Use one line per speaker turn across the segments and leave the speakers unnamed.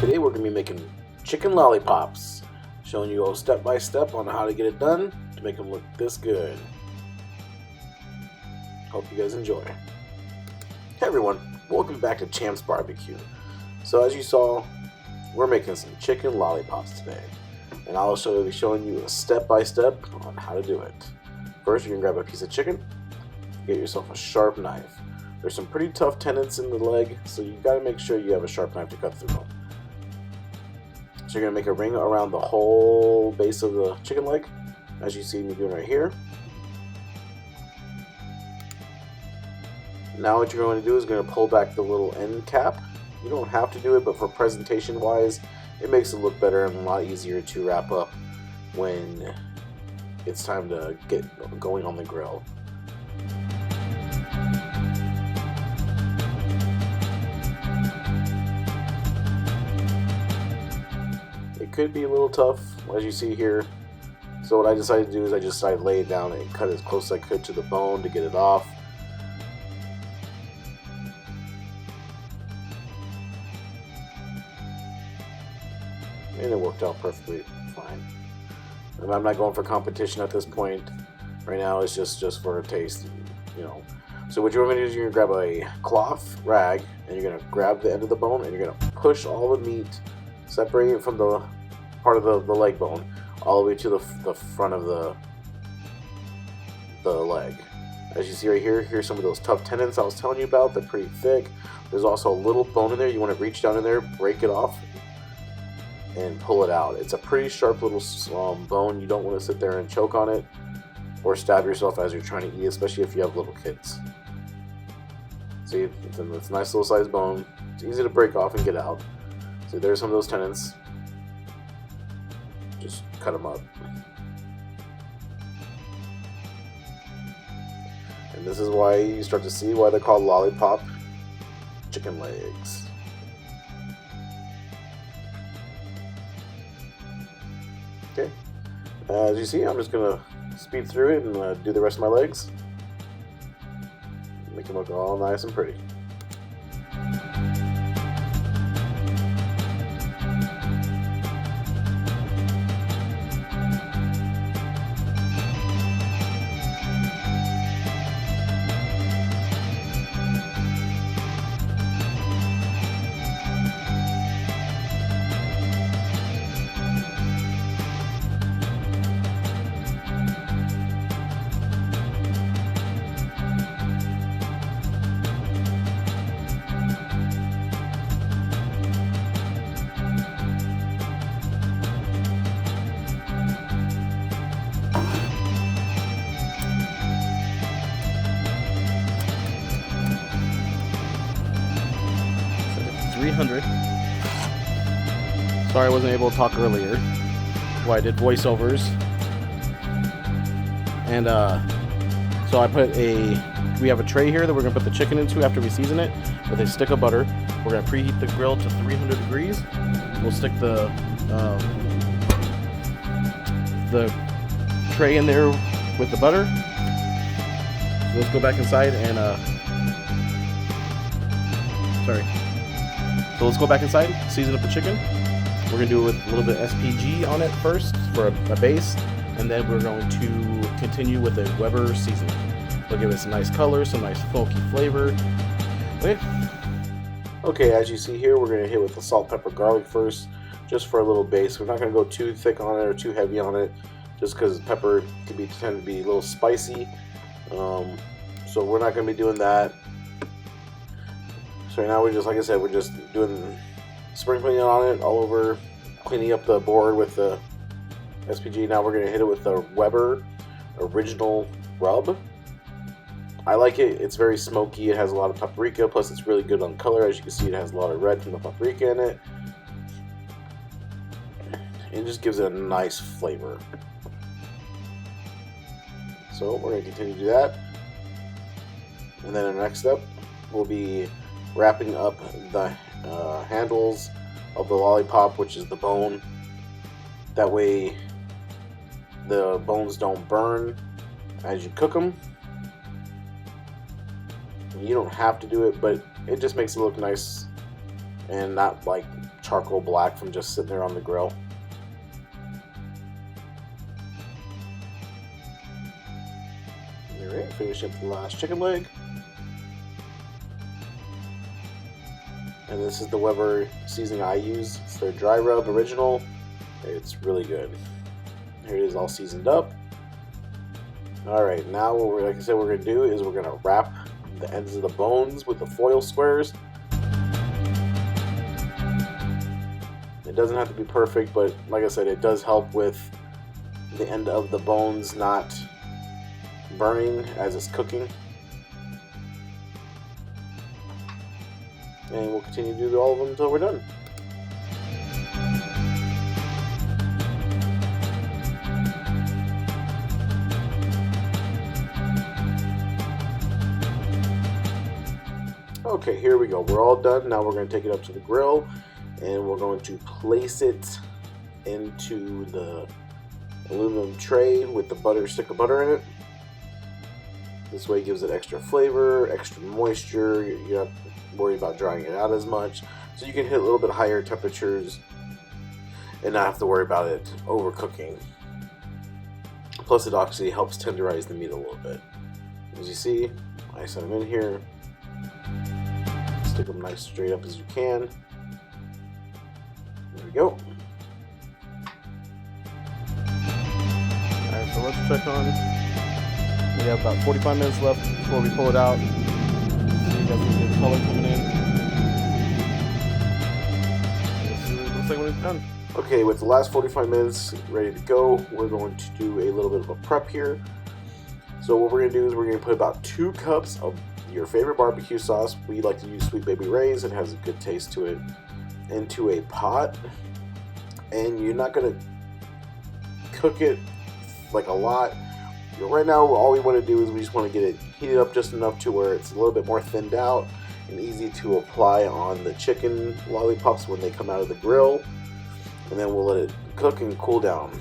Today we're going to be making chicken lollipops, showing you all step by step on how to get it done to make them look this good. Hope you guys enjoy. Hey everyone, welcome back to Champ's Barbecue. So as you saw, we're making some chicken lollipops today, and I'll be showing you a step by step on how to do it. First, you're going to grab a piece of chicken, get yourself a sharp knife. There's some pretty tough tendons in the leg, so you got to make sure you have a sharp knife to cut through them. So you're going to make a ring around the whole base of the chicken leg, as you see me doing right here. Now what you're going to do is going to pull back the little end cap. You don't have to do it, but for presentation wise, it makes it look better and a lot easier to wrap up when it's time to get going on the grill. It could be a little tough, as you see here. So what I decided to do is I just decided to lay it down and cut as close as I could to the bone to get it off. And it worked out perfectly fine. And I'm not going for competition at this point. Right now it's just for a taste, you know. So what you're going to do is you're going to grab a cloth rag and you're going to grab the end of the bone and you're going to push all the meat, separate it from the part of the leg bone all the way to the front of the leg. As you see right here, here's some of those tough tendons I was telling you about. They're pretty thick. There's also a little bone in there. You want to reach down in there, break it off, and pull it out. It's a pretty sharp little bone. You don't want to sit there and choke on it or stab yourself as you're trying to eat, especially if you have little kids. See, it's a nice little sized bone. It's easy to break off and get out. So there's some of those tendons. Just cut them up. And this is why you start to see why they're called lollipop chicken legs. Okay, as you see, I'm just gonna speed through it and do the rest of my legs. Make them look all nice and pretty. Sorry I wasn't able to talk earlier. Well, I did voiceovers. And so we have a tray here that we're going to put the chicken into after we season it with a stick of butter. We're going to preheat the grill to 300 degrees. We'll stick the tray in there with the butter. So let's go back inside and So let's go back inside, season up the chicken. We're going to do it with a little bit of SPG on it first for a base, and then we're going to continue with a Weber seasoning. It'll give it some nice color, some nice funky flavor. Okay, as you see here, we're going to hit with the salt, pepper, garlic first, just for a little base. We're not going to go too thick on it or too heavy on it, just because pepper can tend to be a little spicy. So we're not going to be doing that. So right now we're just doing sprinkling it on it all over, cleaning up the board with the SPG. Now we're going to hit it with the Weber Original Rub. I like it. It's very smoky. It has a lot of paprika, plus it's really good on color. As you can see, it has a lot of red from the paprika in it. It just gives it a nice flavor. So we're going to continue to do that. And then the next step will be wrapping up the handles of the lollipop, which is the bone. That way the bones don't burn as you cook them. You don't have to do it, but it just makes it look nice and not like charcoal black from just sitting there on the grill. Alright, finish up the last chicken leg. And this is the Weber seasoning I use. It's their dry rub original. It's really good. Here it is, all seasoned up. Alright, now what we're, like I said, we're going to do is we're going to wrap the ends of the bones with the foil squares. It doesn't have to be perfect, but like I said, it does help with the end of the bones not burning as it's cooking. And we'll continue to do all of them until we're done. Okay, here we go. We're all done. Now we're going to take it up to the grill and we're going to place it into the aluminum tray with the stick of butter in it. This way it gives it extra flavor, extra moisture. You don't have to worry about drying it out as much. So you can hit a little bit higher temperatures and not have to worry about it overcooking. Plus it actually helps tenderize the meat a little bit. As you see, I set them in here. Stick them nice straight up as you can. There we go. Alright, so let's check on. We have about 45 minutes left before we pull it out. So you got some good color coming in. Let's see what it looks like when it's done. Okay, with the last 45 minutes ready to go, we're going to do a little bit of a prep here. So what we're going to do is we're going to put about 2 cups of your favorite barbecue sauce. We like to use Sweet Baby Ray's. It has a good taste to it. Into a pot. And you're not going to cook it like a lot. Right now, all we want to do is we just want to get it heated up just enough to where it's a little bit more thinned out and easy to apply on the chicken lollipops when they come out of the grill. And then we'll let it cook and cool down.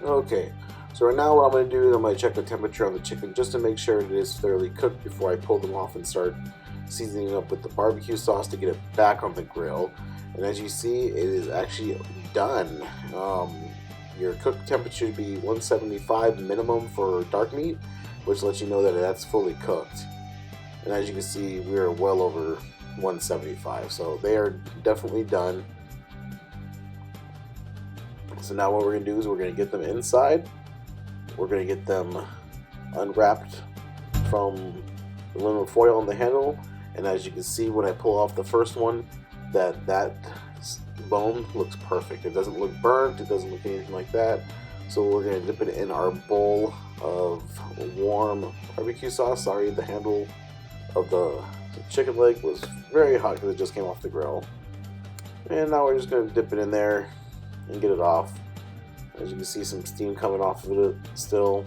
Okay, so right now what I'm going to do is I'm going to check the temperature on the chicken just to make sure it is thoroughly cooked before I pull them off and start seasoning up with the barbecue sauce to get it back on the grill. And as you see, it is actually done. Your cook temperature should be 175 minimum for dark meat, which lets you know that that's fully cooked. And as you can see, we're well over 175, so they are definitely done. So now what we're going to do is we're going to get them inside. We're going to get them unwrapped from the aluminum foil on the handle. And as you can see, when I pull off the first one, that bone looks perfect. It doesn't look burnt, it doesn't look anything like that. So we're going to dip it in our bowl of warm barbecue sauce. Sorry, the handle of the chicken leg was very hot because it just came off the grill. And now we're just going to dip it in there and get it off. As you can see, some steam coming off of it still.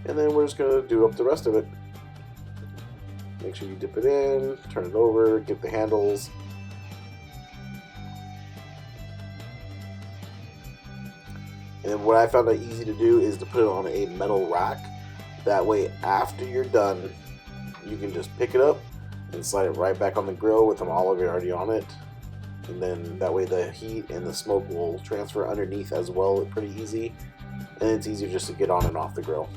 And then we're just going to do up the rest of it. Make sure you dip it in, turn it over, get the handles. And what I found out easy to do is to put it on a metal rack. That way, after you're done, you can just pick it up and slide it right back on the grill with them all of it already on it. And then that way the heat and the smoke will transfer underneath as well, pretty easy. And it's easier just to get on and off the grill.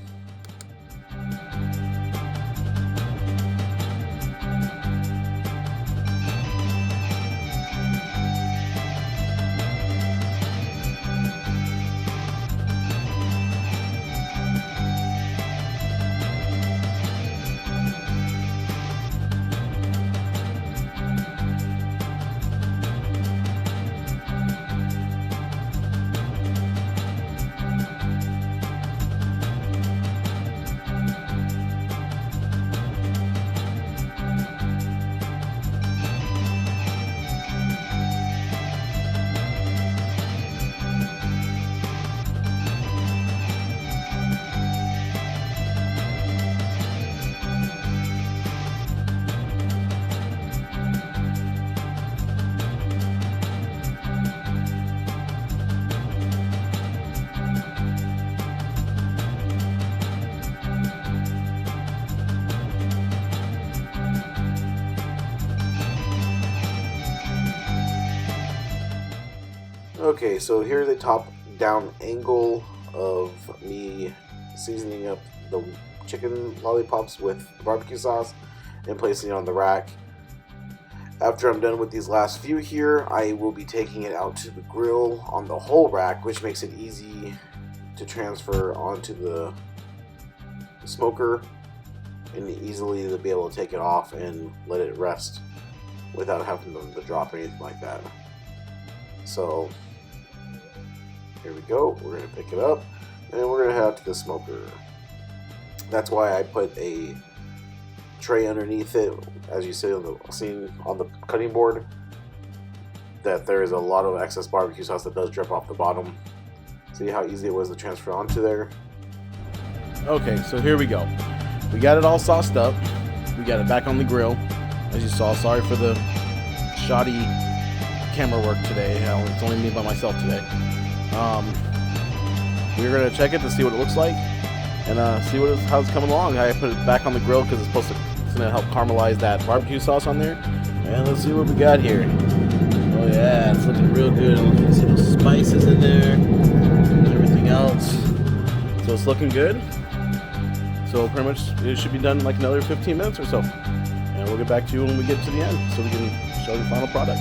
Okay, so here's a top-down angle of me seasoning up the chicken lollipops with barbecue sauce and placing it on the rack. After I'm done with these last few here, I will be taking it out to the grill on the whole rack, which makes it easy to transfer onto the smoker and easily to be able to take it off and let it rest without having them to drop or anything like that. So here we go. We're going to pick it up and we're going to head out to the smoker. That's why I put a tray underneath it, as you see on the cutting board, that there is a lot of excess barbecue sauce that does drip off the bottom. See how easy it was to transfer onto there?
Okay, so here we go. We got it all sauced up. We got it back on the grill. As you saw, sorry for the shoddy camera work today. It's only me by myself today. We're going to check it to see what it looks like and see how it's coming along. I put it back on the grill because it's going to help caramelize that barbecue sauce on there. And let's see what we got here. Oh yeah, it's looking real good. You can see those spices in there and everything else. So it's looking good. So pretty much it should be done in like another 15 minutes or so. And we'll get back to you when we get to the end so we can show the final product.